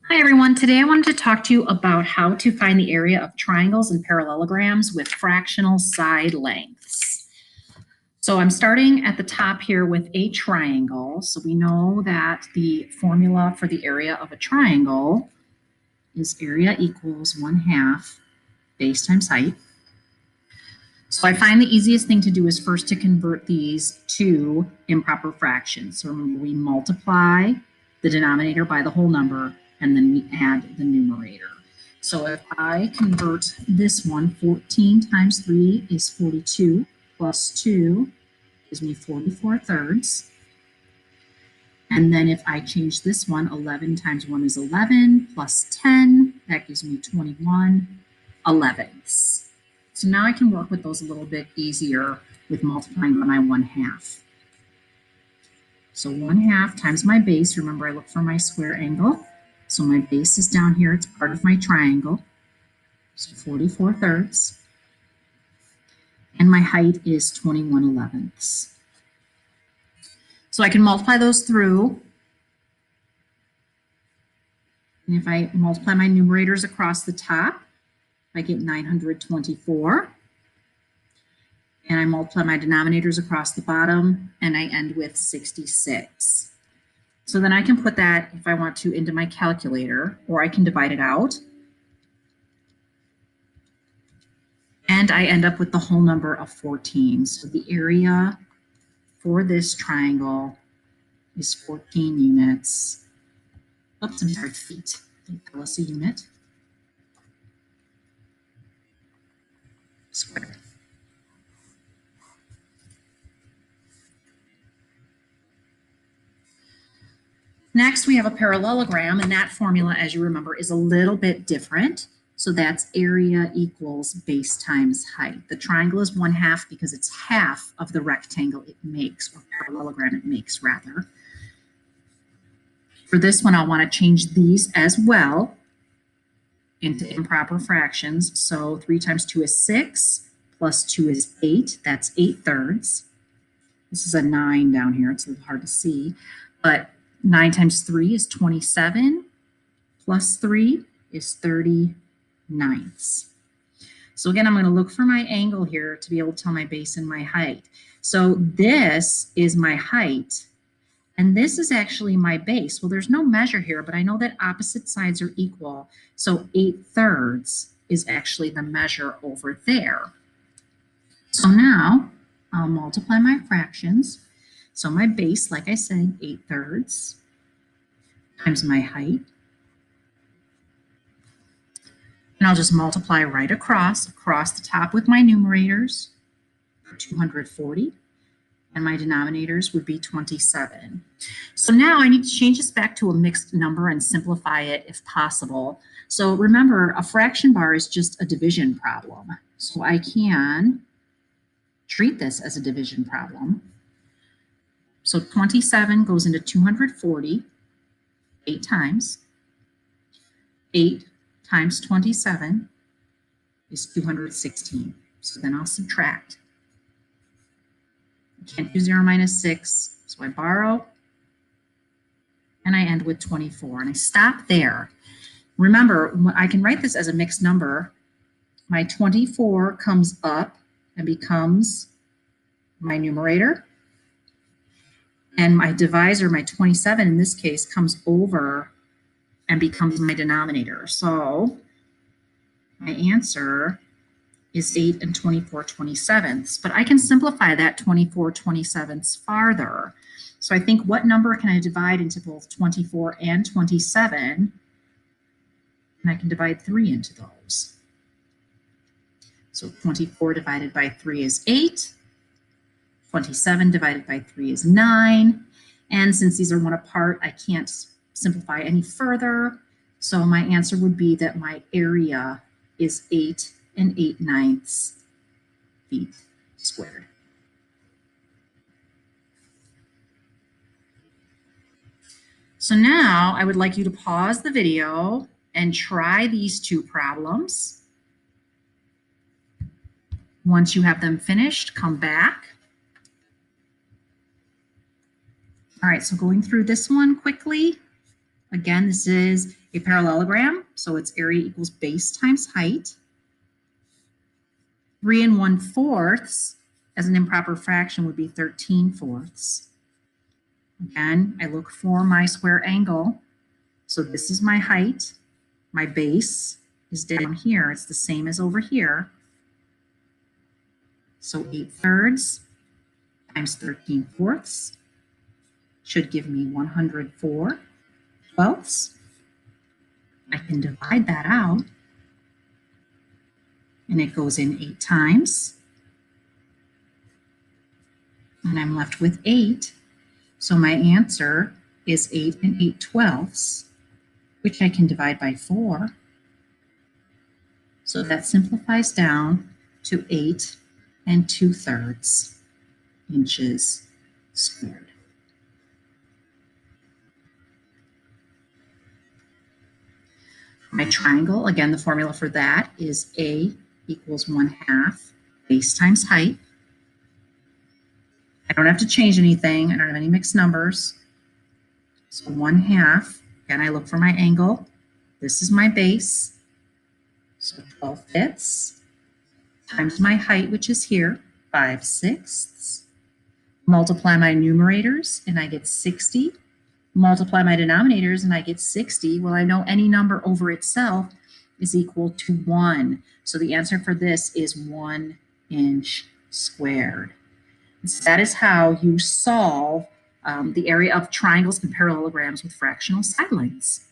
Hi everyone, today I wanted to talk to you about how to find the area of triangles and parallelograms with fractional side lengths. So I'm starting at the top here with a triangle. So we know that the formula for the area of a triangle is area equals 1/2 base times height. So I find the easiest thing to do is first to convert these to improper fractions. So remember, we multiply the denominator by the whole number, and then we add the numerator. So if I convert this one, 14 times 3 is 42, plus 2 gives me 44/3. And then if I change this one, 11 times 1 is 11, plus 10, that gives me 21/11. So now I can work with those a little bit easier with multiplying by my 1/2. So 1/2 times my base, remember I look for my square angle. So my base is down here, it's part of my triangle. So 44/3. And my height is 21/11. So I can multiply those through. And if I multiply my numerators across the top, I get 924. And I multiply my denominators across the bottom, and I end with 66. So then I can put that, if I want to, into my calculator, or I can divide it out. And I end up with the whole number of 14. So the area for this triangle is 14 units. Oops, I'm sorry, feet. They tell us a unit. Squared. Next, we have a parallelogram, and that formula, as you remember, is a little bit different. So that's area equals base times height. The triangle is 1/2 because it's half of the rectangle it makes, or parallelogram it makes, rather. For this one, I'll want to change these as well into improper fractions. So 3 times 2 is 6, plus 2 is 8. That's 8/3. This is a 9 down here. It's a little hard to see, but 9 times 3 is 27, plus 3 is 30/9. So again, I'm going to look for my angle here to be able to tell my base and my height. So this is my height, and this is actually my base. Well, there's no measure here, but I know that opposite sides are equal. So 8/3 is actually the measure over there. So now I'll multiply my fractions. So my base, like I said, 8/3 times my height. And I'll just multiply right across the top with my numerators for 240. And my denominators would be 27. So now I need to change this back to a mixed number and simplify it if possible. So remember, a fraction bar is just a division problem. So I can treat this as a division problem. So 27 goes into 240 8 times. 8 times 27 is 216. So then I'll subtract. I can't do 0 minus 6, so I borrow, and I end with 24, and I stop there. Remember, I can write this as a mixed number. My 24 comes up and becomes my numerator, and my divisor, my 27 in this case, comes over and becomes my denominator. So my answer is 8 and 24/27, but I can simplify that 24/27 farther. So I think, what number can I divide into both 24 and 27? And I can divide 3 into those. So 24 divided by 3 is 8. 27 divided by 3 is 9. And since these are 1 apart, I can't simplify any further. So my answer would be that my area is 8 and 8/9 feet squared. So now I would like you to pause the video and try these two problems. Once you have them finished, come back. All right, so going through this one quickly. Again, this is a parallelogram, so its area equals base times height. 3 1/4 as an improper fraction would be 13/4. Again, I look for my square angle. So this is my height. My base is down here. It's the same as over here. So 8/3 times 13/4 should give me 104/12. I can divide that out, and it goes in 8 times. And I'm left with 8. So my answer is 8 8/12, which I can divide by 4. So that simplifies down to 8 2/3 inches squared. My triangle, again, the formula for that is A equals 1/2 base times height. I don't have to change anything. I don't have any mixed numbers. So 1/2, again, I look for my angle. This is my base. So 12/5 times my height, which is here, 5/6. Multiply my numerators, and I get 60. Multiply my denominators, and I get 60. Well, I know any number over itself is equal to 1. So the answer for this is 1 inch squared. And so that is how you solve the area of triangles and parallelograms with fractional sidelines.